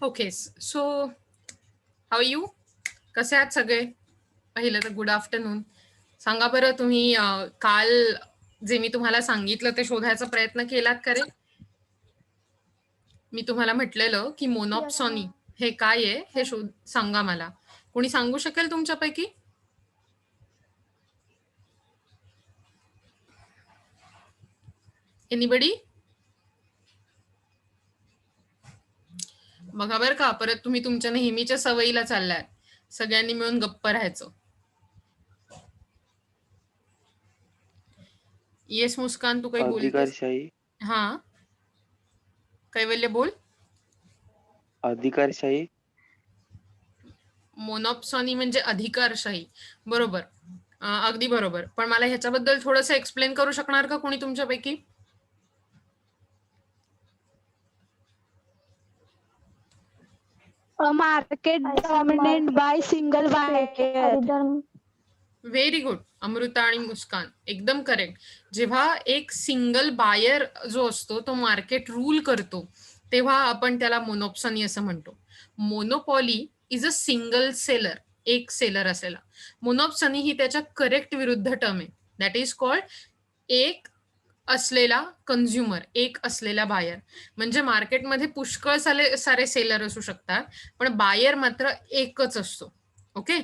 Okay. So how you? कसे आहात सगळे? पहिलं तर गुड आफ्टरनून. सांगा बरं तुम्ही काल जे मी तुम्हाला सांगितलं ते शोधायचा प्रयत्न केलात का रे? मी तुम्हाला म्हटलेलं की Yes, मोनॉप्सॉनी ma'am. हे काय आहे हे शोध सांगा मला. कोणी सांगू शकेल तुमच्यापैकी? एनीबडी? बघा बरं का, परत तुम्ही तुमच्या नेहमीच्या सवयीला चाललाय. सगळ्यांनी मिळून गप्प राहायचं. येस मुस्कान, तू काही बोलतेस? अधिकारशाही हा, कैवल्य बोल. अधिकारशाही मोनॉप्सॉनी म्हणजे अधिकारशाही. बरोबर. अगदी बरोबर. पण मला ह्याच्याबद्दल थोडंसं एक्सप्लेन करू शकणार का कोणी तुमच्यापैकी? A market dominated by single buyer. Very good Amruta आणि मुस्कान, एकदम करेक्ट. जेव्हा एक सिंगल बायर जो असतो तो मार्केट रूल करतो तेव्हा आपण त्याला मोनोप्सॉनी असं म्हणतो. Monopoly is a single seller, एक सेलर असलेला. मोनोप्सॉनी ही त्याच्या करेक्ट विरुद्ध टर्म आहे. दॅट इज कॉल्ड एक असलेला कन्झ्युमर, एक असलेला बायर. म्हणजे मार्केटमध्ये पुष्कळ सारे सेलर असू शकतात पण बायर मात्र एकच असतो. ओके.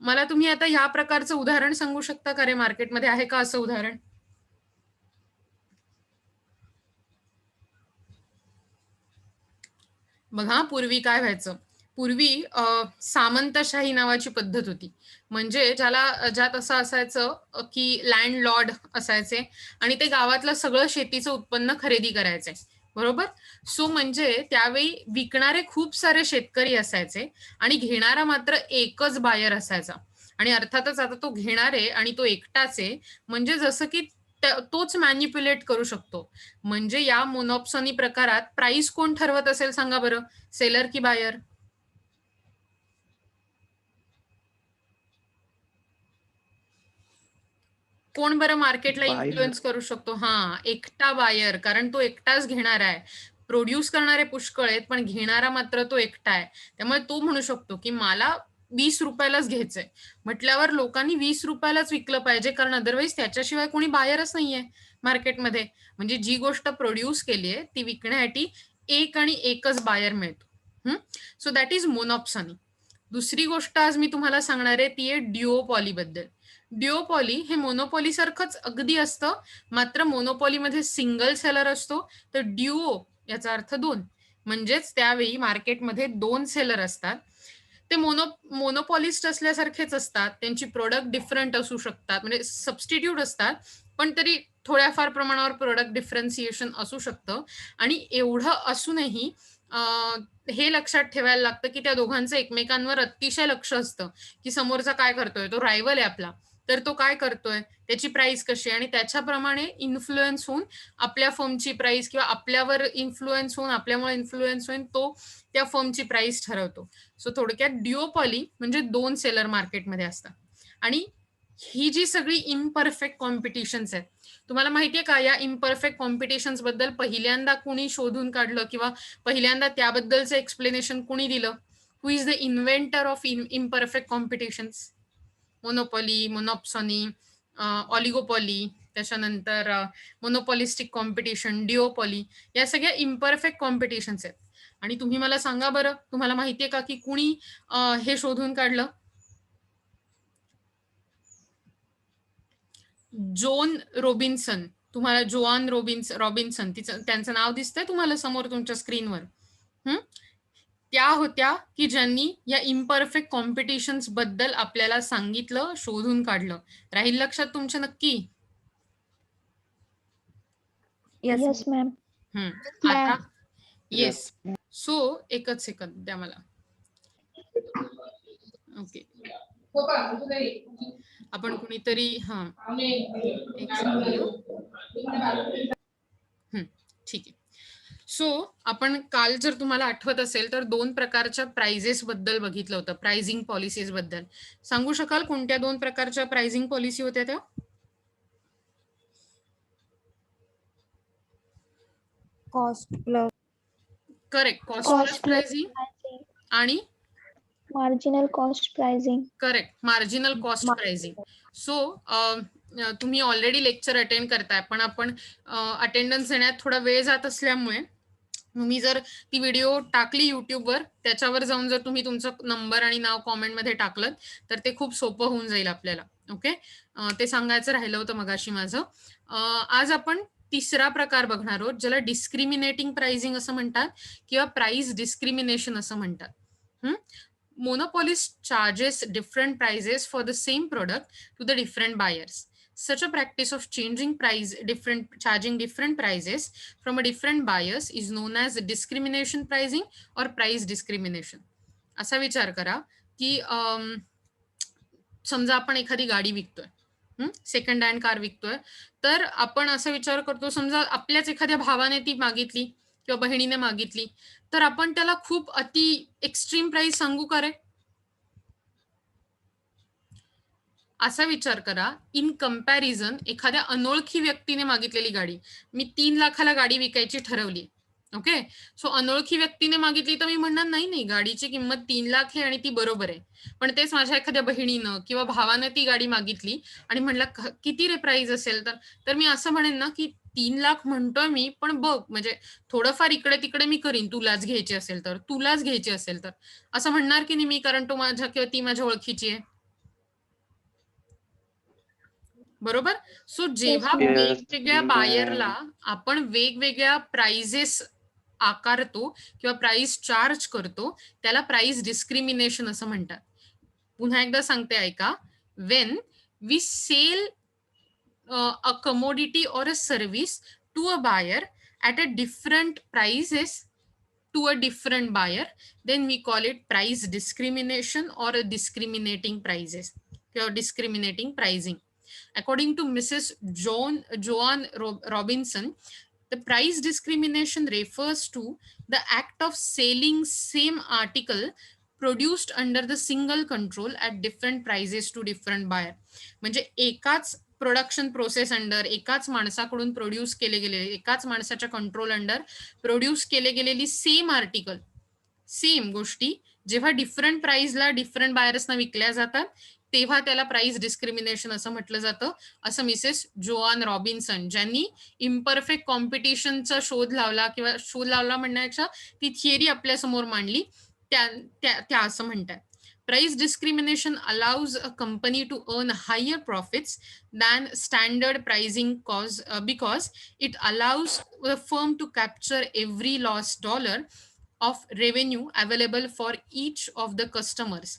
मला तुम्ही आता ह्या प्रकारचं उदाहरण सांगू शकता का रे? मार्केटमध्ये आहे का असं उदाहरण? बघा, पूर्वी काय व्हायचं? पूर्वी सामंतशाही नावाची पद्धत होती. म्हणजे ज्यात असं असायचं की लँड लॉर्ड असायचे आणि ते गावातलं सगळं शेतीचं उत्पन्न खरेदी करायचे. बरोबर. सो म्हणजे त्यावेळी विकणारे खूप सारे शेतकरी असायचे आणि घेणारा मात्र एकच बायर असायचा. आणि अर्थातच आता तो घेणारे आणि तो एकटाच आहे, म्हणजे जसं की तोच मॅन्युप्युलेट करू शकतो. म्हणजे या मोनॉप्सॉनी प्रकारात प्राइस कोण ठरवत असेल सांगा बरं? सेलर की बायर? कोण बरं मार्केटला बायर इन्फ्लुएन्स करू शकतो? हा, एकटा बायर. कारण तो एकटाच घेणार आहे. प्रोड्यूस करणारे पुष्कळ आहेत पण घेणारा मात्र तो एकटा आहे. त्यामुळे तो म्हणू शकतो की मला 20 रुपयालाच घ्यायचंय. म्हटल्यावर लोकांनी 20 रुपयालाच विकलं पाहिजे, कारण अदरवाईज त्याच्याशिवाय कोणी बायरच नाहीये मार्केटमध्ये. म्हणजे जी गोष्ट प्रोड्यूस केली आहे ती विकण्यासाठी एक आणि एकच बायर मिळतो. So that is monopsony. दुसरी गोष्ट आज मी तुम्हाला सांगणार आहे ती आहे ड्युओपॉली बद्दल. ड्युओपॉली हे मोनोपॉली सारखंच अगदी असतं, मात्र मोनोपॉलीमध्ये सिंगल सेलर असतो, तर ड्युओ याचा अर्थ दोन. म्हणजेच त्यावेळी मार्केटमध्ये दोन सेलर असतात. ते मोनोपॉलिस्ट असल्यासारखेच असतात. त्यांची प्रोडक्ट डिफरंट असू शकतात, म्हणजे सबस्टिट्यूट असतात, पण तरी थोड्याफार प्रमाणावर प्रोडक्ट डिफरन्सिएशन असू शकतं. आणि एवढं असूनही हे लक्षात ठेवायला लागतं की त्या दोघांचं एकमेकांवर अतिशय लक्ष असतं की समोरचा काय करतोय. तो रायव्हल आहे आपला, तर तो काय करतोय, त्याची प्राइस कशी आहे, आणि त्याच्याप्रमाणे इन्फ्लुएन्स होऊन आपल्या फर्मची प्राइस, किंवा आपल्यावर इन्फ्लुएन्स होऊन आपल्यामुळे इन्फ्लुएन्स होऊन तो त्या फर्मची प्राइस ठरवतो. सो थोडक्यात ड्युओपॉली म्हणजे दोन सेलर मार्केटमध्ये असतात. आणि ही जी सगळी इम्परफेक्ट कॉम्पिटिशन्स आहेत, तुम्हाला माहितीये का या इम्परफेक्ट कॉम्पिटिशन्स बद्दल पहिल्यांदा कुणी शोधून काढलं किंवा पहिल्यांदा त्याबद्दलचं एक्सप्लेनेशन कुणी दिलं? Who is the inventor of imperfect competitions? Monopoly, monopsony, oligopoly, त्याच्यानंतर मोनोपॉलिस्टिक कॉम्पिटिशन, ड्युओपॉली, या सगळ्या इम्परफेक्ट कॉम्पिटिशन्स आहेत. आणि तुम्ही मला सांगा बरं, तुम्हाला माहितीये का की कुणी हे शोधून काढलं? Joan Robinson. तुम्हाला जोआन रॉबिन्सन त्यांचं नाव दिसतंय तुम्हाला समोर तुमच्या स्क्रीनवर? त्या होत्या की ज्यांनी या इम्परफेक्ट कॉम्पिटिशन्स बद्दल आपल्याला सांगितलं, शोधून काढलं. राहील लक्षात तुमच्या नक्की? Yes, ma'am. आता Yes. येस. सो एकच सेकंद द्या मला. ओके. आपण कुणीतरी एक सेकंद. ठीक आहे. सो आपण काल जर तुम्हाला आठवत असेल तर दोन प्रकारच्या प्राइजेस बद्दल बघितलं होतं, प्राइसिंग पॉलिसीज बद्दल. सांगू शकाल कोणत्या दोन प्रकारच्या प्राइसिंग पॉलिसी होत्या त्या? Cost plus correct. Cost Cost plus plus pricing pricing. आणि Marginal cost pricing. Correct, marginal cost pricing. So तुम्ही ऑलरेडी लेक्चर अटेंड करताय, पण आपण अटेंडन्स देण्यात थोडा वेळ जात असल्यामुळे तुम्ही जर ती व्हिडिओ टाकली युट्यूबवर, त्याच्यावर जाऊन जर तुम्ही तुमचा नंबर आणि नाव कॉमेंटमध्ये टाकलं तर ते खूप सोपं होऊन जाईल आपल्याला. ओके, ते सांगायचं राहिलं होतं मगाशी माझं. आज आपण तिसरा प्रकार बघणार आहोत, ज्याला डिस्क्रिमिनेटिंग प्राइसिंग असं म्हणतात किंवा प्राइस डिस्क्रिमिनेशन असं म्हणतात. Monopolist charges different prices for the same product to the different buyers. Such a practice of charging different prices from a different buyers is known as discrimination pricing or price discrimination. असा विचार करा की समजा आपण एखादी गाडी विकतोय, second hand car विकतोय, तर आपण असा विचार करतो, समजा आपल्याच एखाद्या भावाने ती मागितली किंवा बहिणीने मागितली, तर आपण त्याला खूप अति एक्स्ट्रीम प्राइस सांगू का रे? असा विचार करा, इन कंपॅरिझन एखाद्या अनोळखी व्यक्तीने मागितलेली गाडी, मी 3,00,000ला गाडी विकायची ठरवली. ओके, सो अनोळखी व्यक्तीने मागितली तर मी म्हणणार नाही, गाडीची किंमत 3,00,000 आहे आणि ती बरोबर आहे. पण तेच माझ्या एखाद्या बहिणीनं किंवा भावानं ती गाडी मागितली आणि म्हणलं किती रे प्राइस असेल, तर मी असं म्हणेन ना की 3,00,000 म्हणतोय मी, पण बघ म्हणजे थोडंफार इकडे तिकडे मी करीन, तुलाच घ्यायची असेल तर असं म्हणणार की नाही मी, कारण तो माझ्या किंवा ती माझ्या ओळखीची आहे. बरोबर. सो जेव्हा वेगवेगळ्या बायरला आपण वेगवेगळ्या प्राइजेस आकारतो किंवा प्राइस चार्ज करतो, त्याला प्राइस डिस्क्रिमिनेशन असं म्हणतात. पुन्हा एकदा सांगते ऐका. When we sell a commodity or a service to a buyer at a different prices to a different buyer, then we call it price discrimination or a discriminating prices or discriminating pricing. According to Mrs. Joan Robinson, the price discrimination refers to the act of selling same article produced under the single control at different prices to different buyer. म्हणजे एकाच production process under, एकाच माणसाकडून produce केले गेलेले, एकाच माणसाच्या control under produce केले गेलेली सेम आर्टिकल, सेम गोष्टी जेव्हा डिफरंट प्राइसला डिफरंट बायर्सना विकल्या जातात, तेव्हा त्याला प्राइस डिस्क्रिमिनेशन असं म्हटलं जातं, असं मिसेस जोआन रॉबिन्सन, ज्यांनी इम्परफेक्ट कॉम्पिटिशनचा शोध लावला म्हणण्यापेक्षा ती थिअरी आपल्या समोर मांडली, त्या असं म्हणतात. Price discrimination allows a company to earn higher profits than standard pricing because it allows the firm to capture every lost dollar of revenue available for each of the customers.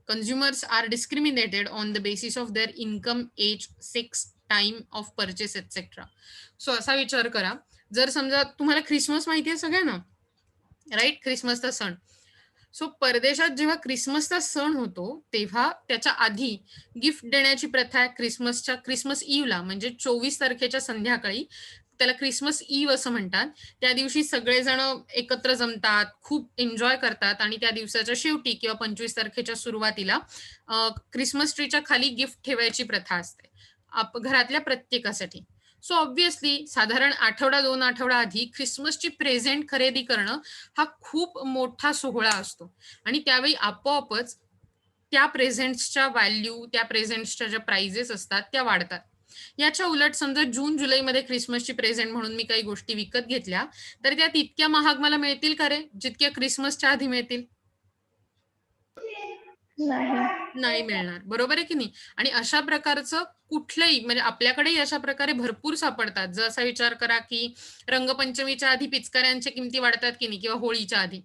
Consumers are discriminated on the basis of their income, age, sex, time of purchase, etc. So असा विचार करा, जर समजा तुम्हाला Christmas माहिती आहे सगळ्यांना, right? ख्रिसमसचा सण. सो परदेशात जेव्हा क्रिसमसचा सण होतो, तेव्हा त्याच्या आधी गिफ्ट देण्याची प्रथा आहे. क्रिसमस इव्हला म्हणजे 24 तारखेच्या संध्याकाळी, त्याला क्रिसमस इव्ह असं म्हणतात. त्या दिवशी सगळेजण एकत्र जमतात, खूप एन्जॉय करतात आणि त्या दिवसाच्या शेवटी किंवा 25 तारखेच्या सुरुवातीला क्रिसमस ट्रीच्या खाली गिफ्ट ठेवायची प्रथा असते घरातल्या प्रत्येकासाठी. सो ऑब्व्हियसली साधारण आठवडा 2 आठवडा आधी ख्रिसमसची प्रेझेंट खरेदी करणं हा खूप मोठा सोहळा असतो आणि त्यावेळी आपोआपच त्या प्रेझेंट्सच्या व्हॅल्यू, त्या प्रेझेंट्सच्या ज्या प्राइजेस असतात त्या वाढतात. याच्या उलट समजा जून जुलैमध्ये क्रिसमसची प्रेझेंट म्हणून मी काही गोष्टी विकत घेतल्या, तर त्या तितक्या महाग मला मिळतील का रे, जितक्या क्रिसमसच्या आधी मिळतील? नाही मिळणार, बरोबर आहे की नाही? आणि अशा प्रकारचं कुठलंही म्हणजे आपल्याकडेही अशा प्रकारे भरपूर सापडतात. जर असा विचार करा की रंगपंचमीच्या आधी पिचकाऱ्यांच्या किमती वाढतात की नाही, किंवा होळीच्या आधी,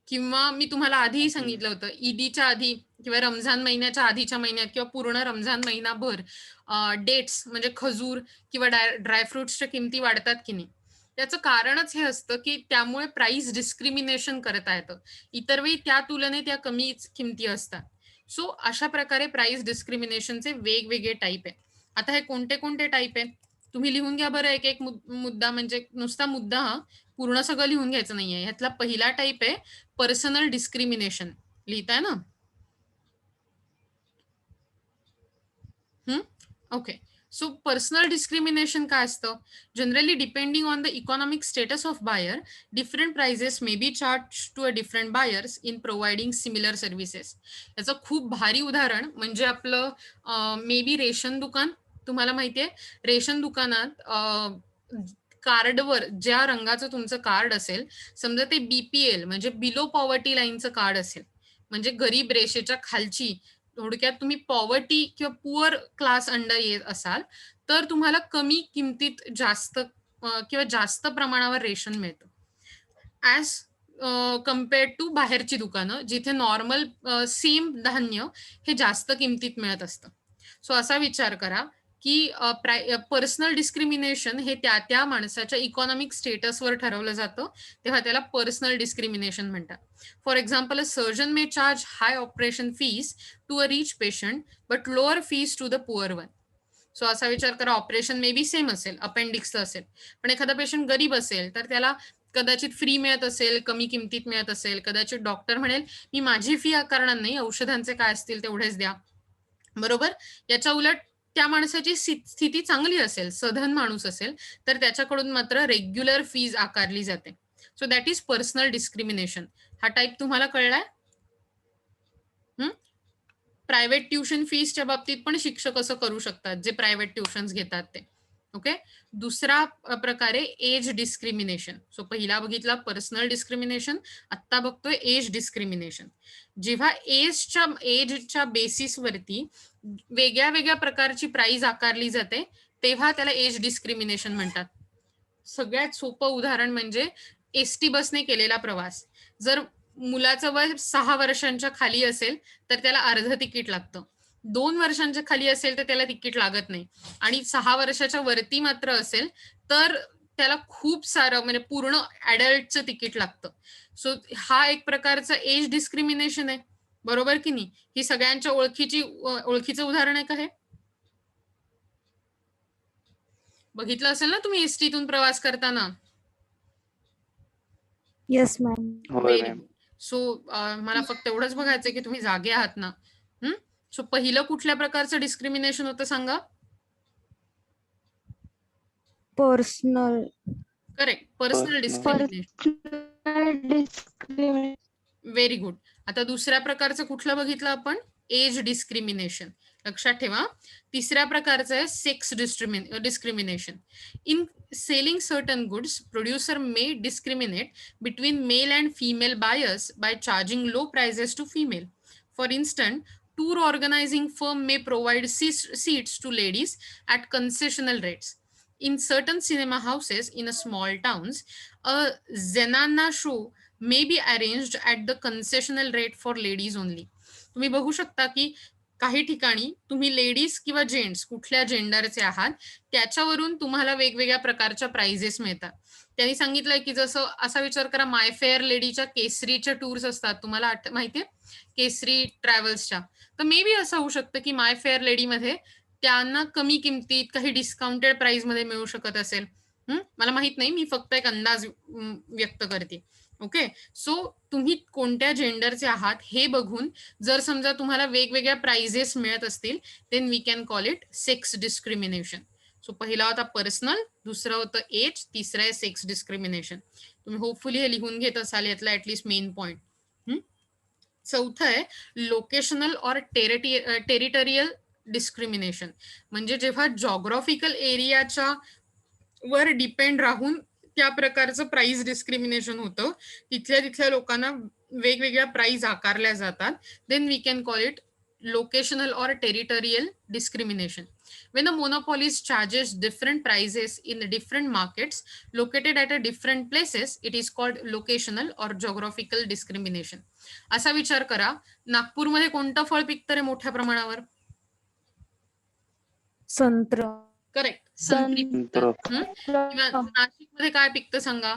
किंवा मी तुम्हाला आधीही सांगितलं होतं, ईदीच्या आधी किंवा रमजान महिन्याच्या आधीच्या महिन्यात किंवा पूर्ण रमजान महिनाभर डेट्स म्हणजे खजूर किंवा ड्रायफ्रुट्सच्या किमती वाढतात की नाही. त्याचं कारणच हे असतं की त्यामुळे प्राइस डिस्क्रिमिनेशन करता येतं. इतर वेळी त्या तुलनेत त्या कमी किमती असतात. सो अशा प्रकारे प्राइस डिस्क्रिमिनेशनचे वेगवेगळे टाईप आहे. आता हे कोणते कोणते टाईप आहे तुम्ही लिहून घ्या बरं, एक एक मुद्दा, म्हणजे नुसता मुद्दा, पूर्ण सगळं लिहून घ्यायचं नाहीये. ह्यातला पहिला टाईप आहे पर्सनल डिस्क्रिमिनेशन. लिहिताय ना? ओके. सो पर्सनल डिस्क्रिमिनेशन काय असतं? Generally depending on the economic status of buyer, different prices may be charged to a different buyers in providing similar services. याचं खूप भारी उदाहरण म्हणजे आपलं मे बी रेशन दुकान. तुम्हाला माहिती आहे, रेशन दुकानात कार्डवर ज्या रंगाचं तुमचं कार्ड असेल, समजा ते BPL म्हणजे बिलो पॉवर्टी लाईनचं कार्ड असेल, म्हणजे गरीब रेषेच्या खालची, थोडक्यात तुम्ही पॉवर्टी किंवा पुअर क्लास अंडर येत असाल, तर तुम्हाला कमी किमतीत जास्त किंवा जास्त प्रमाणावर रेशन मिळतं. ॲज कंपेअर्ड टू बाहेरची दुकानं, जिथे नॉर्मल सेम धान्य हे जास्त किमतीत मिळत असतं. सो असा विचार करा, की पर्सनल डिस्क्रिमिनेशन हे त्या माणसाच्या इकॉनॉमिक स्टेटसवर ठरवलं जातं, तेव्हा त्याला पर्सनल डिस्क्रिमिनेशन म्हणतात. For example, a surgeon may charge high operation fees to a rich patient, but lower fees to the poor one. So असा विचार करा, ऑपरेशन मे बी सेम असेल, अपेंडिक्सचं असेल, पण एखादा पेशंट गरीब असेल, तर त्याला कदाचित फ्री मिळत असेल, कमी किमतीत मिळत असेल. कदाचित डॉक्टर म्हणेल, मी माझी फी आकारणार नाही, औषधांचे काय असतील तेवढेच द्या. बरोबर? याच्या उलट त्या माणसाची स्थिती चांगली असेल, सधन माणूस असेल, तर त्याच्याकडून मात्र रेग्युलर फीज आकारली जाते. So that is personal discrimination. हा टाइप तुम्हाला कळलाय? प्रायव्हेट ट्युशन फीसच्या बाबतीत पण शिक्षक असं करू शकतात, जे प्रायव्हेट ट्युशन्स घेतात ते. ओके. दुसरा प्रकारे एज डिस्क्रिमिनेशन. सो पहिला बघितला पर्सनल डिस्क्रिमिनेशन, आत्ता बघतोय एज डिस्क्रिमिनेशन. जेव्हा एजच्या बेसिसवरती वेगळ्या वेगळ्या प्रकारची प्राइस आकारली जाते, तेव्हा त्याला एज डिस्क्रिमिनेशन म्हणतात. सगळ्यात सोपं उदाहरण म्हणजे एसटी बसने केलेला प्रवास. जर मुलाचं वय 6 वर्षांच्या खाली असेल, तर त्याला अर्ध तिकीट लागतं. 2 वर्षांच्या खाली असेल, तर त्याला तिकीट लागत नाही. आणि 6 वर्षाच्या वरती मात्र असेल, तर त्याला खूप सारं म्हणजे पूर्ण अडल्टचं तिकीट लागतं. सो हा एक प्रकारचा एज डिस्क्रिमिनेशन आहे. बरोबर की नाही? ही सगळ्यांच्या ओळखीचं उदाहरण आहे का हे? बघितलं असेल ना तुम्ही एसटीतून प्रवास करताना? Yes ma'am. होय व्हेरी मॅम. गुड. सो मला फक्त एवढंच बघायचंय की तुम्ही जागे आहात ना? सो पहिलं कुठल्या प्रकारचं डिस्क्रिमिनेशन होतं सांगा? Personal correct. Personal Personal. Discrimination. Very good. आता दुसऱ्या प्रकारचं कुठलं बघितलं आपण? Age discrimination. लक्षात ठेवा. तिसऱ्या प्रकारचं आहे sex discrimination. In selling certain goods, producer may discriminate between male and female buyers by charging low prices to female. For instance, tour organizing firm may provide seats to ladies at concessional rates. In certain cinema houses in a small towns, a Zenana show may be arranged at the concessional rate for ladies only. तुम्ही बघू शकता की काही ठिकाणी तुम्ही ladies किंवा gents कुठल्या जेंडरचे आहात त्याच्यावरून तुम्हाला वेगवेगळ्या प्रकारच्या प्राइजेस मिळतात. त्यांनी सांगितलंय की जसं असा विचार करा, माय फेअर लेडीच्या केसरीच्या टूर्स असतात, तुम्हाला माहितीये केसरी ट्रॅव्हल्सच्या. तर मे बी असं होऊ शकतं की माय फेअर लेडीमध्ये त्यांना कमी किमतीत काही डिस्काउंटेड प्राइस मध्ये मिळू शकत असेल. मला माहित नाही, मी फक्त एक अंदाज व्यक्त करते. ओके. सो तुम्ही कोणत्या जेंडरचे आहात हे बघून जर समजा तुम्हाला वेगवेगळ्या प्राइजेस मिळत असतील, then we can call it sex discrimination. So पहिला होता पर्सनल, दुसरं होतं एज, तिसरं आहे सेक्स डिस्क्रिमिनेशन. तुम्ही होपफुली हे लिहून घेत असाल, यातला ऍटलीस्ट मेन पॉइंट. चौथं आहे लोकेशनल ऑर टेरिटरियल डिस्क्रिमिनेशन. म्हणजे जेव्हा जॉग्राफिकल एरियाच्या वर डिपेंड राहून त्या प्रकारचं प्राइस डिस्क्रिमिनेशन होतं. तिथल्या लोकांना वेगवेगळ्या प्राइस आकारल्या जातात. Then we can call it locational or territorial discrimination. When a monopolist charges different prices in different markets located at a different places, it is called locational or geographical discrimination. असा विचार करा, नागपूरमध्ये कोणतं फळ पिकतं रे मोठ्या प्रमाणावर? संत्र. करेक्ट, संत्री पिकतं. किंवा नाशिकमध्ये काय पिकतं सांगा?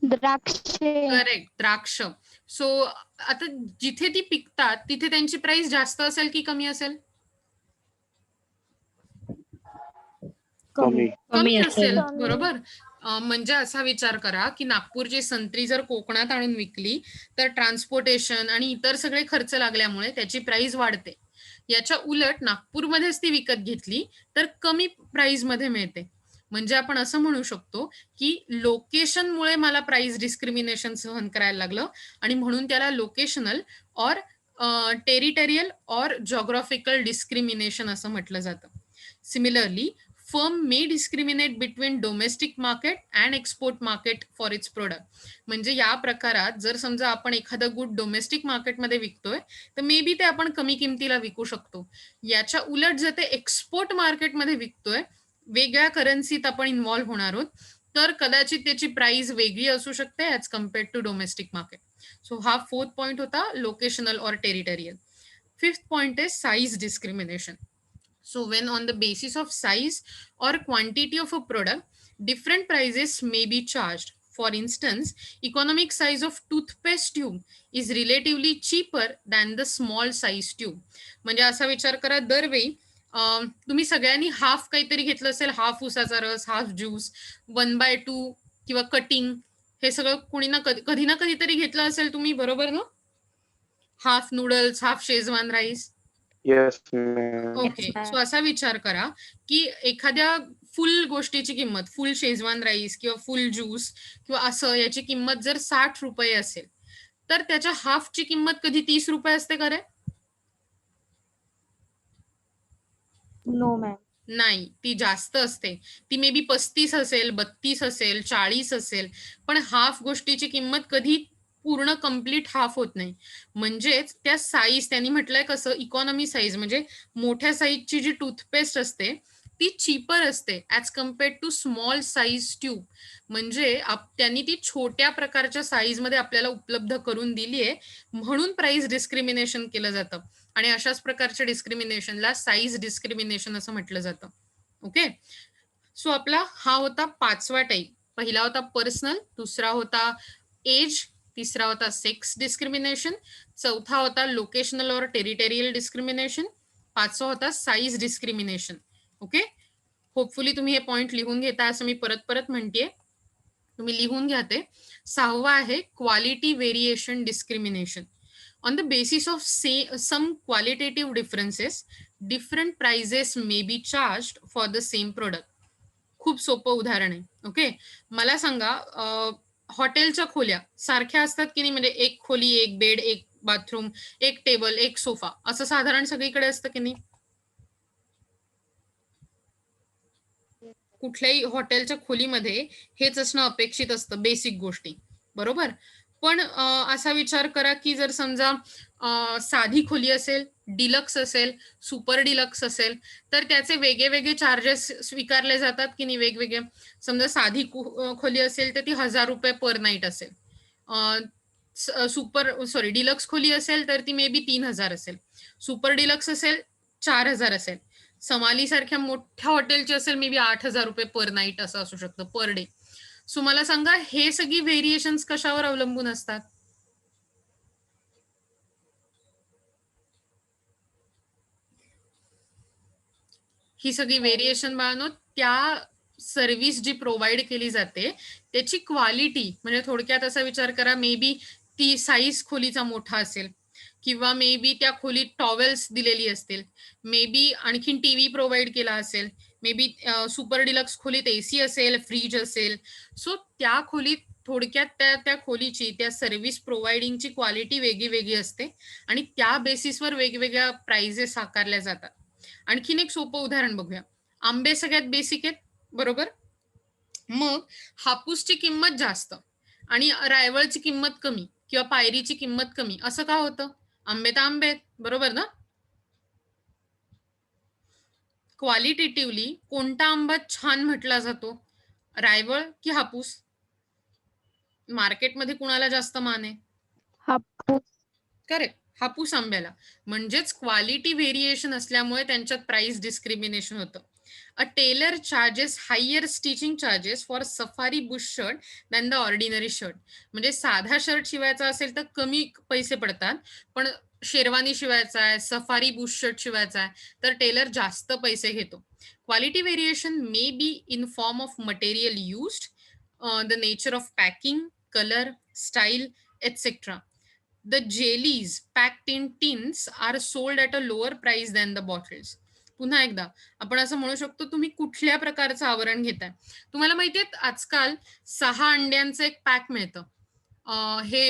द्राक्ष. करेक्ट, द्राक्ष. सो आता जिथे ती पिकतात तिथे त्यांची प्राइस जास्त असेल की कमी असेल? कमी. कमी असेल. बरोबर. म्हणजे असा विचार करा की नागपूरची संत्री जर कोकणात आणून विकली तर ट्रान्सपोर्टेशन आणि इतर सगळे खर्च लागल्यामुळे त्याची प्राइस वाढते. याच्या उलट नागपूरमध्येच ती विकत घेतली तर कमी प्राइसमध्ये मिळते. म्हणजे आपण असं म्हणू शकतो, की लोकेशनमुळे मला प्राइस डिस्क्रिमिनेशन सहन करायला लागलं आणि म्हणून त्याला locational or territorial or geographical discrimination असं म्हटलं जातं. Similarly, firm may discriminate between domestic market and export market for its product. म्हणजे या प्रकारात जर समजा आपण एखादं गुड डोमेस्टिक मार्केटमध्ये विकतोय, तर मे बी ते आपण कमी किमतीला विकू शकतो. याच्या उलट जर ते एक्सपोर्ट मार्केटमध्ये विकतोय, वेगळ्या करन्सीत आपण इन्व्हॉल्व्ह होणार आहोत, तर कदाचित त्याची प्राइस वेगळी असू शकते as compared to domestic market. So हा 4th पॉइंट होता locational or territorial. 5th point is size discrimination. So when on the basis of size or quantity of a product, different prices may be charged. For instance, economic size of toothpaste tube is relatively cheaper than the small size tube. म्हणजे असा विचार करा, दरवेळी तुम्ही सगळ्यांनी half काहीतरी घेतलं असेल, हाफ उसाचा रस, हाफ ज्यूस, 1/2 किंवा कटिंग, हे सगळं कोणी ना कधी ना कधीतरी घेतलं असेल तुम्ही, बरोबर ना? Half noodles, half Schezwan rice. Yes ma'am. Okay. So असा विचार करा, की एखाद्या फुल गोष्टीची किंमत, फुल शेजवान राईस किंवा फुल ज्यूस किंवा असं याची किंमत जर ₹60 असेल, तर त्याच्या हाफची किंमत कधी ₹30 असते का रे? No ma'am. नाही, ती जास्त असते. ती मे बी 35 असेल, 32 असेल, 40 असेल, पण हाफ गोष्टीची किंमत कधी पूर्ण कंप्लीट हाफ होत नाही. म्हणजेच त्या साईज, त्यांनी म्हटलंय कसं, इकॉनॉमी साईज म्हणजे मोठ्या साईजची जी टूथपेस्ट असते ती चीपर असते as compared to small size tube. म्हणजे त्यांनी ती छोट्या प्रकारच्या साईजमध्ये आपल्याला उपलब्ध करून दिली आहे, म्हणून प्राइस डिस्क्रिमिनेशन केलं जातं. आणि अशाच प्रकारच्या डिस्क्रिमिनेशनला साईज डिस्क्रिमिनेशन असं म्हटलं जातं. ओके. सो आपला हा होता 5वा टाईप. पहिला होता पर्सनल, दुसरा होता एज, तिसरा होता सेक्स डिस्क्रिमिनेशन, चौथा होता लोकेशनल और टेरिटरियल डिस्क्रिमिनेशन, 5वा होता साईज डिस्क्रिमिनेशन. ओके. होपफुली तुम्ही हे पॉइंट लिहून घेता असं मी परत परत म्हणतेय, तुम्ही लिहून घ्या ते. 6वा आहे quality variation discrimination. On the basis of some qualitative differences, different prices may be charged for the same product. खूप सोपं उदाहरण आहे. ओके. मला सांगा, हॉटेलच्या खोल्या सारख्या असतात की नाही? म्हणजे एक खोली, एक बेड, एक बाथरूम, एक टेबल, एक सोफा, असं साधारण सगळीकडे असतं की नाही? कुठल्याही हॉटेलच्या खोलीमध्ये हेच असणं अपेक्षित असतं, बेसिक गोष्टी, बरोबर? पण असा विचार करा की जर समजा साधी खोली असेल, डिलक्स असेल, सुपर डिलक्स असेल, तर त्याचे वेगळे वेगळे चार्जेस स्वीकारले जातात की नाही वेगवेगळे. समजा साधी खोली असेल तर ती ₹1000 पर नाईट असेल. डिलक्स खोली असेल तर ती मे बी 3000 असेल. सुपर डिलक्स असेल 4000 असेल. समाली सारख्या मोठ्या हॉटेलची असेल मे बी ₹8000 पर नाईट असं असू शकतं, पर डे. सो मला सांगा, हे सगळी व्हेरिएशन्स कशावर अवलंबून असतात? ही सगळी व्हेरिएशन बाळांनो, त्या सर्व्हिस जी प्रोव्हाइड केली जाते त्याची क्वालिटी, म्हणजे थोडक्यात असा विचार करा, मे बी ती साईज खोलीचा मोठा असेल किंवा मे बी त्या खोलीत टॉवेल्स दिलेली असतील, मे बी आणखीन टीव्ही प्रोव्हाइड केला असेल, मे बी सुपर डिलक्स खोलीत एसी असेल, फ्रीज असेल. सो त्या खोलीत थोडक्यात त्या खोलीची, त्या सर्व्हिस प्रोव्हाइडिंगची क्वालिटी वेगळी वेगळी असते आणि त्या बेसिसवर वेगवेगळ्या प्राइजेस आकारल्या जातात. आणखीन एक सोपं उदाहरण बघूया. आंबे सगळ्यात बेसिक आहेत, बरोबर? मग हापूसची किंमत जास्त आणि रायवळची किंमत कमी किंवा पायरीची किंमत कमी, असं का होतं? आंबे तर आंबे आहेत, बरोबर ना? क्वालिटेटिव्हली कोणता आंबा छान म्हटला जातो, रायवळ की हापूस? मार्केटमध्ये कुणाला जास्त मान आहे? हापूस. करेक्ट, हापूस आंब्याला. म्हणजेच क्वालिटी व्हेरिएशन असल्यामुळे त्यांच्यात प्राइस डिस्क्रिमिनेशन होतं. A tailor charges higher stitching charges for safari bush shirt than the ordinary shirt. म्हणजे साधा शर्ट शिवायचा असेल तर कमी पैसे पडतात, पण शेरवानी शिवायचा आहे, सफारी बुश शर्ट शिवायचा आहे, तर टेलर जास्त पैसे घेतो. Quality variation may be in form of material used, the nature of packing, colour, style, etcetera. The jellies packed in tins are sold at a lower price than the bottles. पुन्हा एकदा आपण असं म्हणू शकतो, तुम्ही कुठल्या प्रकारचं आवरण घेताय. तुम्हाला माहितीये आजकाल 6 अंड्यांचं एक पॅक मिळतं. हे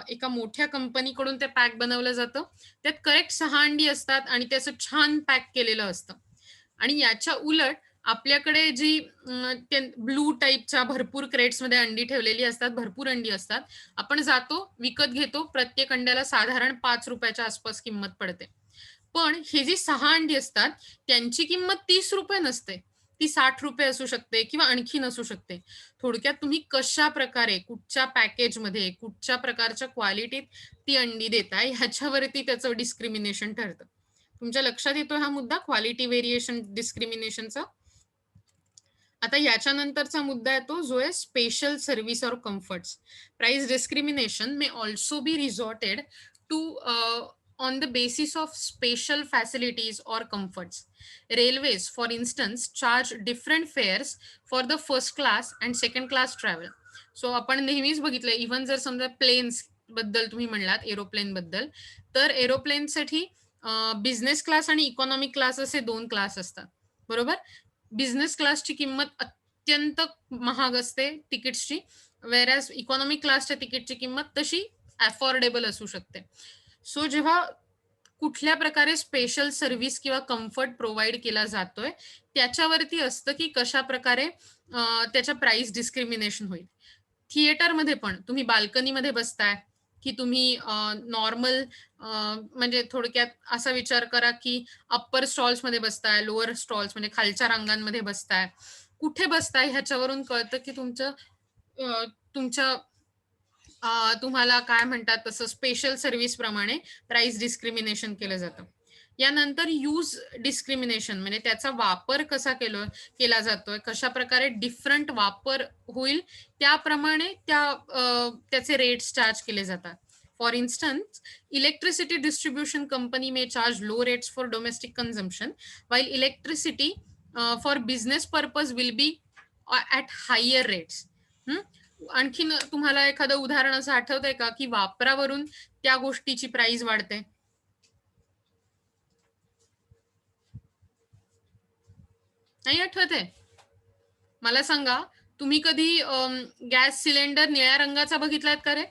एका मोठ्या कंपनीकडून ते पॅक बनवलं जातं. त्यात करेक्ट 6 अंडी असतात आणि ते असं छान पॅक केलेलं असतं. आणि याच्या उलट आपल्याकडे जी ब्लू टाईपच्या भरपूर क्रेट्समध्ये अंडी ठेवलेली असतात, भरपूर अंडी असतात. आपण जातो, विकत घेतो, प्रत्येक अंड्याला साधारण ₹5 आसपास किंमत पडते. पण हे जी 6 अंडी असतात, त्यांची किंमत ₹30 नसते. ती ₹60 असू शकते किंवा आणखीन असू शकते. थोडक्यात तुम्ही कशा प्रकारे, कुठच्या पॅकेजमध्ये, कुठच्या प्रकारच्या क्वालिटीत ती अंडी देताय, ह्याच्यावरती त्याचं डिस्क्रिमिनेशन ठरतं. तुमच्या लक्षात येतो हा मुद्दा, क्वालिटी व्हेरिएशन डिस्क्रिमिनेशनचा? आता याच्यानंतरचा मुद्दा येतो जो आहे special service or comforts. Price discrimination may also be resorted to on the basis of special facilities or comforts. Railways, for instance, charge different fares for the first class and second class travel. So आपण नेहमीच बघितलं, even जर समजा planes बद्दल तुम्ही म्हणलात, aeroplane बद्दल, तर एरोप्लेनसाठी बिझनेस क्लास आणि इकॉनॉमिक क्लास असे 2 क्लास असतात, बरोबर? बिझनेस क्लासची किंमत अत्यंत महाग असते तिकीट्सची, वेरॅज इकॉनॉमिक क्लासच्या तिकीटची किंमत तशी अफोर्डेबल असू शकते. सो जेव्हा कुठल्या प्रकारे स्पेशल सर्व्हिस किंवा कम्फर्ट प्रोव्हाइड केला जातोय, त्याच्यावरती असतं की कशा प्रकारे त्याच्या प्राइस डिस्क्रिमिनेशन होईल. थिएटरमध्ये पण तुम्ही बाल्कनीमध्ये बसताय की तुम्ही नॉर्मल, म्हणजे थोडक्यात असा विचार करा की अप्पर स्टॉल्समध्ये बसताय, लोअर स्टॉल्स म्हणजे खालच्या रांगांमध्ये बसताय, कुठे बसताय ह्याच्यावरून कळतं की तुमच्या तुम्हाला काय म्हणतात तसं स्पेशल सर्व्हिस प्रमाणे प्राइस डिस्क्रिमिनेशन केलं जातं. यानंतर यूज डिस्क्रिमिनेशन म्हणजे त्याचा वापर कसा केला जातोय, कशा प्रकारे डिफरंट वापर होईल त्याप्रमाणे त्याचे रेट्स चार्ज केले जातात. For instance, electricity distribution company may charge low rates for domestic consumption, while electricity for business purpose will be at higher rates. आणखीन तुम्हाला एखादं उदाहरण असं आठवतंय का की वापरावरून त्या गोष्टीची प्राइस वाढते? नाही आठवत आहे? मला सांगा, तुम्ही कधी गॅस सिलेंडर निळ्या रंगाचा बघितलात का रे?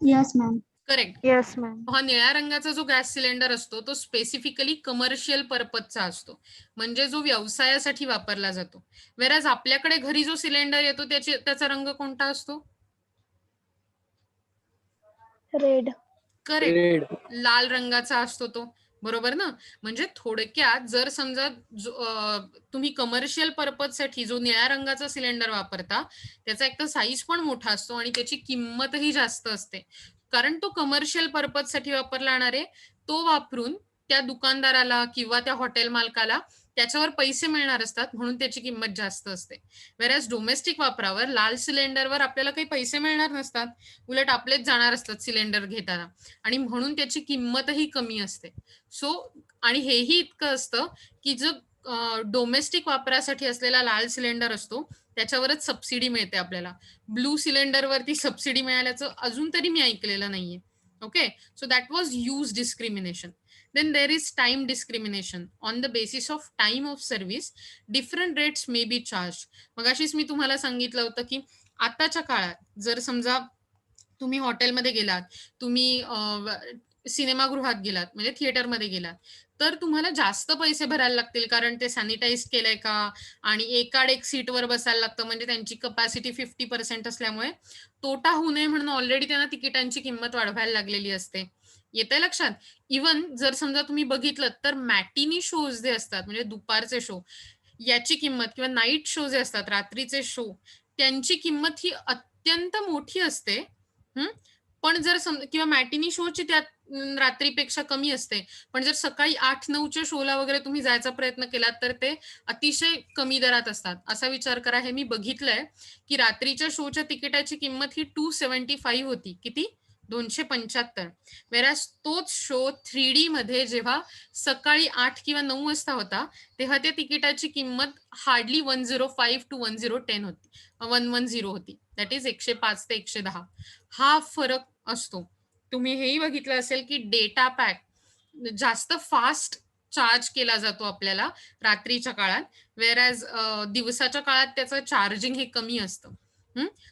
Yes, ma'am. Correct. Yes, ma'am. हा निळ्या रंगाचा जो गॅस सिलेंडर असतो तो स्पेसिफिकली कमर्शियल पर्पजचा असतो, म्हणजे जो व्यवसायासाठी वापरला जातो. वेरॅज आपल्याकडे घरी जो सिलेंडर येतो त्याचा रंग कोणता असतो? Red. करेक्ट, लाल रंगाचा असतो तो, बरोबर ना? म्हणजे थोडक्यात जर समजा तुम्ही कमर्शियल पर्पजसाठी जो निळ्या रंगाचा सिलेंडर वापरता, त्याचा एक तर साईज पण मोठा असतो आणि त्याची किंमतही जास्त असते, कारण तो कमर्शियल पर्पजसाठी वापरला जाणार आहे. तो वापरून त्या दुकानदाराला किंवा त्या हॉटेल मालकाला त्याच्यावर पैसे मिळणार असतात, म्हणून त्याची किंमत जास्त असते. वेरॅज डोमेस्टिक वापरावर लाल सिलेंडरवर आपल्याला काही पैसे मिळणार नसतात, उलट आपलेच जाणार असतात सिलेंडर घेताना, आणि म्हणून त्याची किंमतही कमी असते. सो आणि हेही इतकं असतं की जो डोमेस्टिक वापरासाठी असलेला लाल सिलेंडर असतो त्याच्यावरच सबसिडी मिळते आपल्याला. ब्लू सिलेंडरवरती सबसिडी मिळाल्याचं अजून तरी मी ऐकलेलं नाहीये. Okay, so that was use discrimination. Then there is time discrimination. On the basis of time of service, different rates may be charged. मगाशीच मी तुम्हाला सांगितलं होतं की आताच्या काळात जर समजा तुम्ही हॉटेलमध्ये गेलात, तुम्ही सिनेमागृहात गेलात म्हणजे थिएटरमध्ये गेलात, तर तुम्हाला जास्त पैसे भरायला लागतील, कारण ते सॅनिटाईज केलंय का आणि एकाड एक सीटवर बसायला लागतं, म्हणजे त्यांची कपॅसिटी 50% असल्यामुळे तोटा होऊ नये म्हणून ऑलरेडी त्यांना तिकिटांची किंमत वाढवायला लागलेली असते. येतंय लक्षात? इव्हन जर समजा तुम्ही बघितलं तर मॅटिनी शोज जे असतात म्हणजे दुपारचे शो, याची किंमत किंवा नाईट शो जे असतात रात्रीचे शो, त्यांची किंमत ही अत्यंत मोठी असते. पण जर किंवा मॅटिनी शोची त्यात रात्रीपेक्षा कमी असते, पण जर सकाळी 8-9च्या शोला वगैरे तुम्ही जायचा प्रयत्न केलात तर ते अतिशय कमी दरात असतात. असा विचार करा, हे मी बघितलंय की रात्रीच्या शोच्या तिकिटाची किंमत ही 275 होती. किती? 275. वेराज तोच शो 3D मध्ये जेव्हा सकाळी 8 किंवा 9 वाजता होता, तेव्हा त्या तिकिटाची किंमत हार्डली 105 टू 1010 होती. 110 होती. दॅट इज 105 ते 110. हा फरक असतो. तुम्ही हेही बघितलं असेल की डेटा पॅक जास्त फास्ट चार्ज केला जातो आपल्याला रात्रीच्या काळात, वेअरॅज दिवसाच्या काळात त्याचं चार्जिंग हे कमी असतं.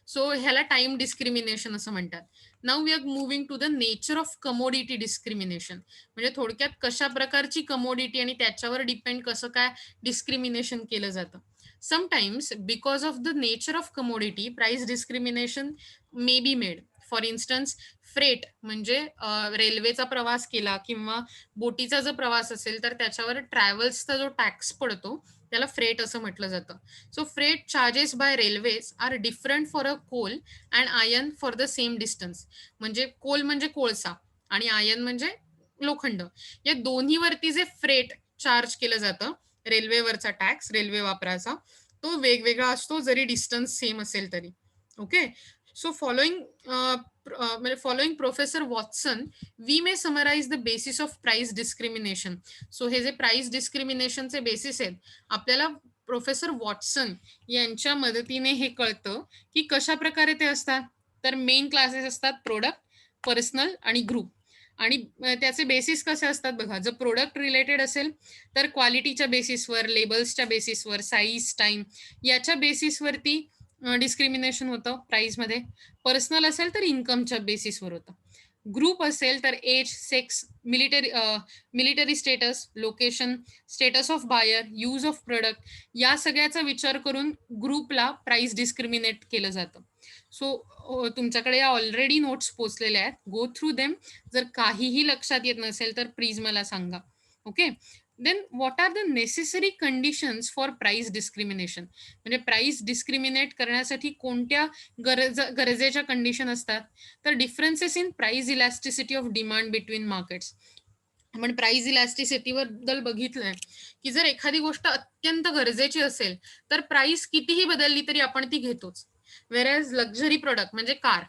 सो ह्याला टाइम डिस्क्रिमिनेशन असं म्हणतात. Now we are moving to the nature of commodity discrimination. म्हणजे थोडक्यात कशा प्रकारची कमोडिटी आणि त्याच्यावर डिपेंड कसं काय डिस्क्रिमिनेशन केलं जातं. Sometimes because of the nature of commodity price discrimination may be made. For instance freight म्हणजे रेल्वेचा प्रवास केला किंवा बोटीचा जर प्रवास असेल तर त्याच्यावर ट्रॅव्हल्सचा जो टॅक्स पडतो त्याला फ्रेट असं म्हटलं जातं. So freight charges by railways are different for a coal and iron for the same distance. म्हणजे कोल म्हणजे कोळसा आणि आयर्न म्हणजे लोखंड. या दोन्हीवरती जे फ्रेट चार्ज केलं जातं, रेल्वेवरचा टॅक्स, रेल्वे वापराचा, तो वेगवेगळा असतो जरी डिस्टन्स सेम असेल तरी. Okay. So following professor Watson, we may summarise the basis of price discrimination. So हे जे प्राइस डिस्क्रिमिनेशनचे बेसिस आहेत, आपल्याला प्रोफेसर वॉटसन यांच्या मदतीने हे कळतं की कशा प्रकारे ते असतात. तर मेन क्लासेस असतात प्रोडक्ट, पर्सनल आणि ग्रुप. आणि त्याचे बेसिस कसे असतात बघा. जर प्रोडक्ट रिलेटेड असेल तर क्वालिटीच्या बेसिसवर, लेबल्सच्या बेसिसवर, साईज, टाइम याच्या बेसिसवरती डिस्क्रिमिनेशन होतं प्राइसमध्ये. पर्सनल असेल तर इन्कमच्या बेसिसवर होतं. ग्रुप असेल तर age, sex, military status, location, status of buyer, use of product या सगळ्याचा विचार करून ग्रुपला प्राइस डिस्क्रिमिनेट केलं जातं. सो तुमच्याकडे या ऑलरेडी नोट्स पोचलेल्या आहेत. Go through them. जर काहीही लक्षात येत नसेल तर प्लीज मला सांगा. Okay. Then what are the necessary conditions for price discrimination. म्हणजे प्राइस डिस्क्रिमिनेट करण्यासाठी कोणत्या गरजेच्या कंडिशन असतात. तर differences in price elasticity of demand between markets. आपण प्राइस इलॅस्टिसिटी बद्दल बघितलंय की जर एखादी गोष्ट अत्यंत गरजेची असेल तर प्राइस कितीही बदलली तरी आपण ती घेतोच. वेअरॅज लक्झरी प्रोडक्ट म्हणजे कार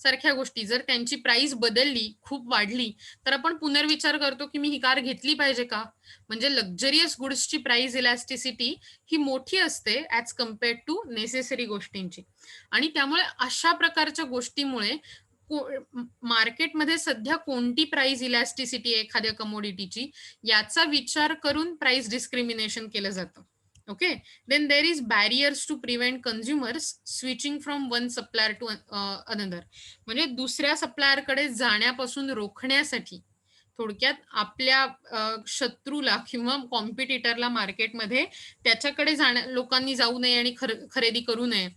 सारख्या गोष्टी जर त्यांची प्राइस बदलली, खूप वाढली, तर आपण पुनर्विचार करतो की मी ही कार घेतली पाहिजे का. म्हणजे लक्झरियस गुड्सची प्राइस इलॅस्टिसिटी ही मोठी असते ॲज कम्पेअर्ड टू नेसेसरी गोष्टींची. आणि त्यामुळे अशा प्रकारच्या गोष्टीमुळे मार्केटमध्ये सध्या कोणती प्राइस इलॅस्टिसिटी आहे एखाद्या कमोडिटीची याचा विचार करून प्राइस डिस्क्रिमिनेशन केलं जातं. Okay. Then there is barriers to prevent consumers switching from one supplier to another. म्हणजे दुसऱ्या सप्लायरकडे जाण्यापासून रोखण्यासाठी थोडक्यात आपल्या शत्रूला किंवा कॉम्पिटिटरला मार्केटमध्ये त्याच्याकडे लोकांनी जाऊ नये आणि खरेदी करू नये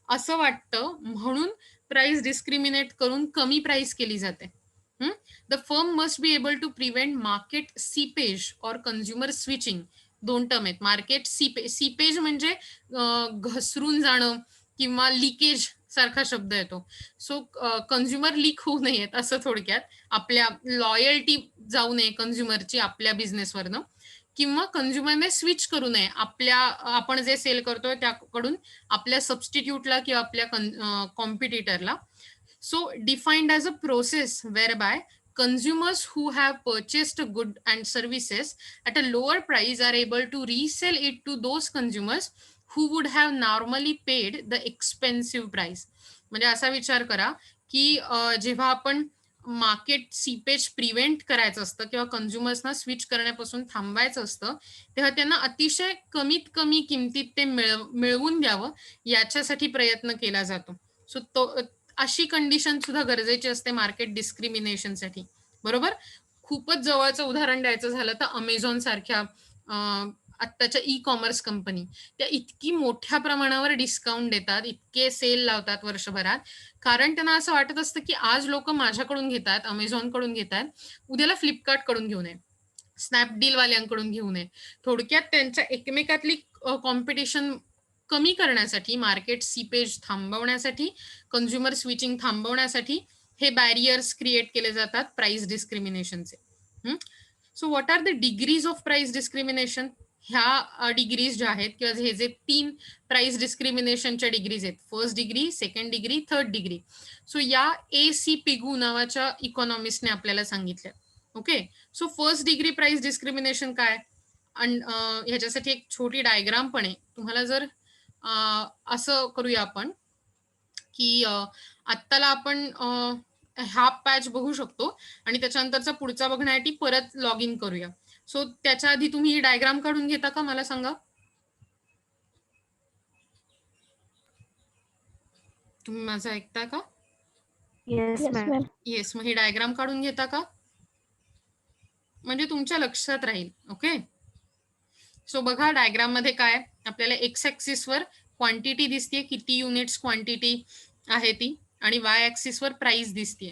असं वाटतं, म्हणून प्राइस डिस्क्रिमिनेट करून कमी प्राइस केली जाते. The firm must be able to prevent market seepage or consumer switching. 2 term आहेत. मार्केट सीपेज म्हणजे घसरून जाणं किंवा लिकेज सारखा शब्द येतो. सो कन्झ्युमर लीक होऊ नयेत असं थोडक्यात. आपल्या लॉयल्टी जाऊ नये कन्झ्युमरची आपल्या बिझनेसवरनं, किंवा कन्झ्युमरने स्विच करू नये आपण जे सेल करतोय त्याकडून आपल्या सबस्टिट्यूटला किंवा आपल्या कॉम्पिटिटरला. So defined as a process whereby consumers who have purchased a good and services at a lower price are able to resell it to those consumers who would have normally paid the expensive price. म्हणजे असा विचार करा की जेव्हा आपण market seepage prevent करायचं असतं किंवा कन्झ्युमर्सना स्विच करण्यापासून थांबवायचं असतं, तेव्हा त्यांना अतिशय कमीत कमी किमतीत ते मिळवून द्यावं याच्यासाठी प्रयत्न केला जातो. सो अशी कंडिशन सुद्धा गरजेची असते मार्केट डिस्क्रिमिनेशनसाठी. बरोबर. खूपच जवळचं उदाहरण द्यायचं झालं तर अमेझॉन सारख्या आत्ताच्या ई कॉमर्स कंपनी, त्या इतकी मोठ्या प्रमाणावर डिस्काउंट देतात, इतके सेल लावतात वर्षभरात, कारण त्यांना असं वाटत असतं की आज लोक माझ्याकडून घेतात, अमेझॉन कडून घेतात, उद्याला फ्लिपकार्ट कडून घेऊ नये, स्नॅपडील वाल्यांकडून घेऊ नये. थोडक्यात त्यांच्या एकमेकातली कॉम्पिटिशन कमी करण्यासाठी, मार्केट सीपेज थांबवण्यासाठी, कन्झ्युमर स्विचिंग थांबवण्यासाठी हे बॅरियर्स क्रिएट केले जातात प्राइस डिस्क्रिमिनेशनचे. So what are the degrees of price discrimination. ह्या डिग्रीज ज्या आहेत किंवा हे जे 3 प्राइस डिस्क्रिमिनेशनच्या डिग्रीज आहेत, first degree, second degree, third degree. So या A.C. पिगू नावाच्या इकॉनॉमिस्टने आपल्याला सांगितलं. Okay. So first degree price discrimination काय? ह्याच्यासाठी एक छोटी डायग्राम पण आहे. तुम्हाला जर असं करूया आपण की आत्ताला आपण हा पॅच बघू शकतो आणि त्याच्यानंतरचा पुढचा बघण्यासाठी परत लॉग इन करूया. सो त्याच्या आधी तुम्ही ही डायग्राम काढून घेता का, मला सांगा. तुम्ही माझं ऐकता का? Yes ma'am. येस. मग ही डायग्राम काढून घेता का, म्हणजे तुमच्या लक्षात राहील. ओके. सो बघा डायग्राम मध्ये काय आपल्याला एक्स ऍक्सिस वर क्वांटिटी दिसते, किती युनिट्स क्वांटिटी आहे ती, आणि वाय ऍक्सिस वर प्राइस दिसते.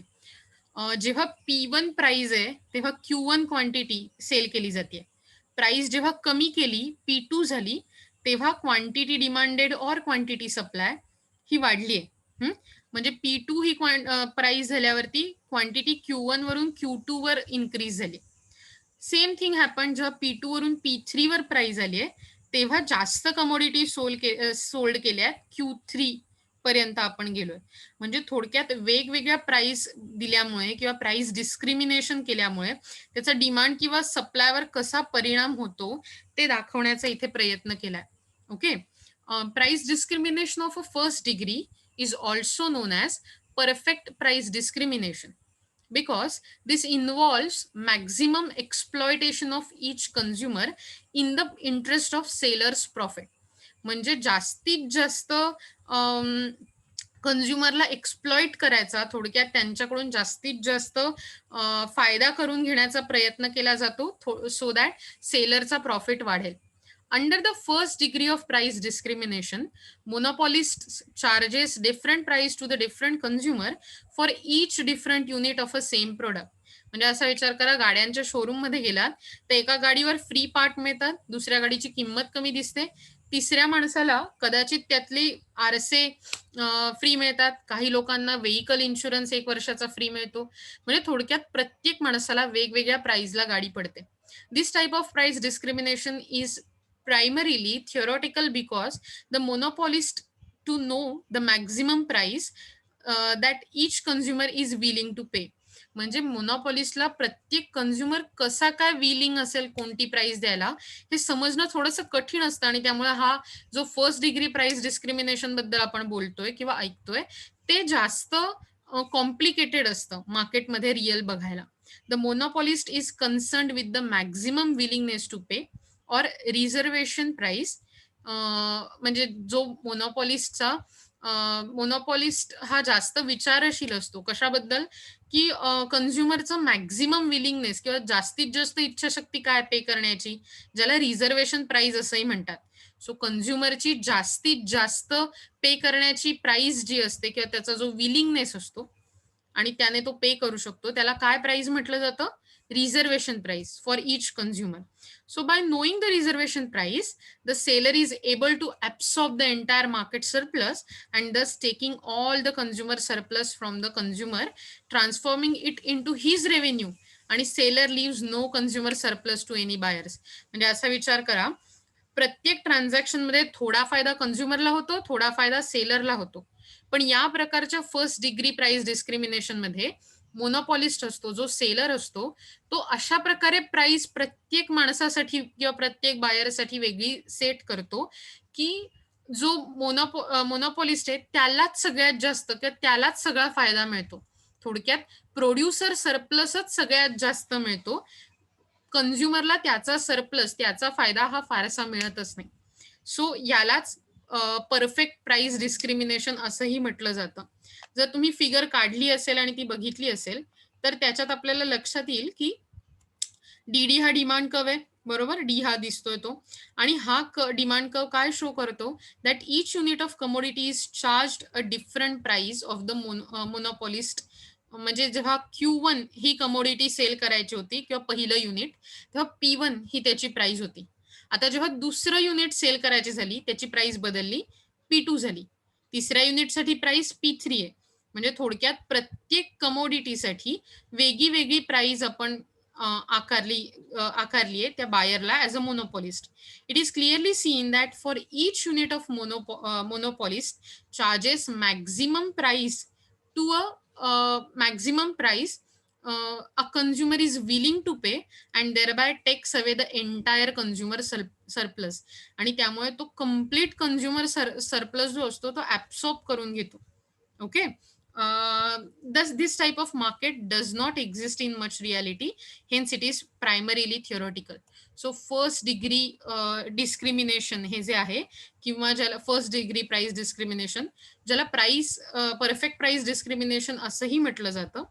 जेव्हा P1 प्राइस आहे तेव्हा Q1 क्वांटिटी सेल केली जाते. प्राइस जेव्हा कमी केली, P2 झाली, तेव्हा क्वांटिटी डिमांडेड और क्वांटिटी सप्लाय ही वाढली आहे. म्हणजे P2 ही प्राइस झाल्यावरती क्वांटिटी Q1 वरून Q2 वर इन्क्रीज झाली. सेम थिंग हॅपन जेव्हा P2 वरून P3 वर प्राइस आली आहे, तेव्हा जास्त कमोडिटी सोल्ड केल्या Q3 पर्यंत आपण गेलोय. म्हणजे थोडक्यात वेगवेगळ्या प्राइस दिल्यामुळे किंवा प्राइस डिस्क्रिमिनेशन केल्यामुळे त्याचा डिमांड किंवा सप्लायवर कसा परिणाम होतो ते दाखवण्याचा इथे प्रयत्न केलाय. Okay. Price discrimination of a first degree is also non as perfect price discrimination, because this involves maximum exploitation of each consumer in the interest of seller's profit. म्हणजे जास्तीत जास्त कन्झ्युमरला एक्सप्लॉइट करायचा, थोडक्यात त्यांच्याकडून जास्तीत जास्त फायदा करून घेण्याचा प्रयत्न केला जातो सो दॅट सेलरचा प्रॉफिट वाढेल. Under the first degree of price discrimination, monopolists charges different price to the different consumer for each different unit of a same product. म्हणजे असा विचार करा, गाड्यांच्या शोरूम मध्ये गेलात तर एका गाडीवर फ्री पार्ट मिळतात, दुसऱ्या गाडीची किंमत कमी दिसते, तिसऱ्या माणसाला कदाचित त्यातली आरसे फ्री मिळतात, काही लोकांना व्हेइकल इन्शुरन्स 1 वर्षाचा फ्री मिळतो. म्हणजे थोडक्यात प्रत्येक माणसाला वेगवेगळ्या प्राइसला गाडी पडते. This type of price discrimination is primarily theoretical because the monopolist to know the maximum price that each consumer is willing to pay. म्हणजे मोनोपॉलिस्टला प्रत्येक कन्झ्युमर कसा काय विलिंग असेल कोणती प्राइस द्यायला हे समजणं थोडंसं कठीण असतं, आणि त्यामुळे हा जो फर्स्ट डिग्री प्राइस डिस्क्रिमिनेशन बद्दल आपण बोलतोय किंवा ऐकतोय ते जास्त कॉम्प्लिकेटेड असतं मार्केटमध्ये रिअल बघायला. The monopolist is concerned with the maximum willingness to pay or reservation price. म्हणजे जो मोनोपॉलिस्ट हा जास्त विचारशील असतो कशाबद्दल, की कन्झ्युमरचं मॅक्झिमम विलिंगनेस किंवा जास्तीत जास्त इच्छाशक्ती काय पे करण्याची, ज्याला रिझर्वेशन प्राइस असंही म्हणतात. सो कन्झ्युमरची जास्तीत जास्त पे करण्याची प्राइस जी असते किंवा त्याचा जो विलिंगनेस असतो आणि त्याने तो पे करू शकतो, त्याला काय प्राइस म्हटलं जातं? Reservation price for each consumer. So by knowing the reservation price, the seller is able to absorb the entire market surplus and thus taking all the consumer surplus from the consumer, transforming it into his revenue, आणि seller leaves no consumer surplus to any buyers. म्हणजे असा विचार करा, प्रत्येक transaction मध्ये थोडा फायदा कन्झ्युमरला होतो, थोडा फायदा सेलरला होतो. पण या प्रकारच्या फर्स्ट डिग्री प्राइस डिस्क्रिमिनेशन मध्ये मोनोपॉलिस्ट असतो, जो सेलर असतो, तो अशा प्रकारे प्राइस प्रत्येक माणसासाठी किंवा प्रत्येक बायरसाठी वेगळी सेट करतो की जो मोनोपॉलिस्ट आहे त्यालाच सगळ्यात जास्त किंवा त्यालाच सगळा फायदा मिळतो. थोडक्यात प्रोड्युसर सरप्लसच सगळ्यात जास्त मिळतो, कन्झ्युमरला त्याचा सरप्लस, त्याचा फायदा हा फारसा मिळतच नाही. सो यालाच परफेक्ट प्राइस डिस्क्रिमिनेशन असंही म्हटलं जातं. जर तुम्ही फिगर काढली असेल आणि ती बघितली असेल तर त्याच्यात आपल्याला लक्षात येईल की डी हा डिमांड कर्व आहे, बरोबर. डी हा दिसतोय तो, आणि हा डिमांड कर्व काय शो करतो? That each unit of commodity is charged a different price of the monopolist. म्हणजे जेव्हा Q1 ही कमोडिटी सेल करायची होती किंवा पहिलं युनिट, तेव्हा P1 ही त्याची प्राइस होती. आता जेव्हा दुसरं युनिट सेल करायची झाली, त्याची प्राइस बदलली, P2 झाली. तिसऱ्या युनिटसाठी प्राइस P3 आहे. म्हणजे थोडक्यात प्रत्येक कमोडिटीसाठी वेगळी वेगळी प्राइस आपण आकारली आहे त्या बायरला as a monopolist. It is clearly seen that for each unit of monopolist charges maximum price to a maximum price a consumer is willing to pay and thereby takes away the entire consumer surplus. आणि त्यामुळे तो complete consumer surplus जो असतो तो absorb करून घेतो. Okay. This type of market does not exist in much reality, hence it is primarily theoretical. So first degree discrimination हे जे आहे किंवा ज्याला फर्स्ट डिग्री प्राइस डिस्क्रिमिनेशन, ज्याला प्राइस परफेक्ट प्राइस डिस्क्रिमिनेशन असंही म्हटलं जातं,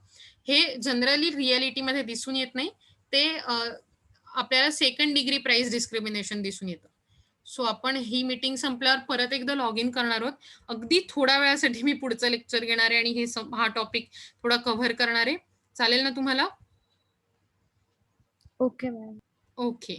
हे जनरली रियालिटीमध्ये दिसून येत नाही. ते आपल्याला सेकंड डिग्री प्राइस डिस्क्रिमिनेशन दिसून येतं. सो आपण ही मीटिंग संपल्यावर परत एकदा लॉग इन करणार आहोत. अगदी थोड्या वेळासाठी मी पुढचं लेक्चर घेणार आहे आणि हा टॉपिक थोडा कव्हर करणार आहे. चालेल ना तुम्हाला? Okay ma'am. ओके.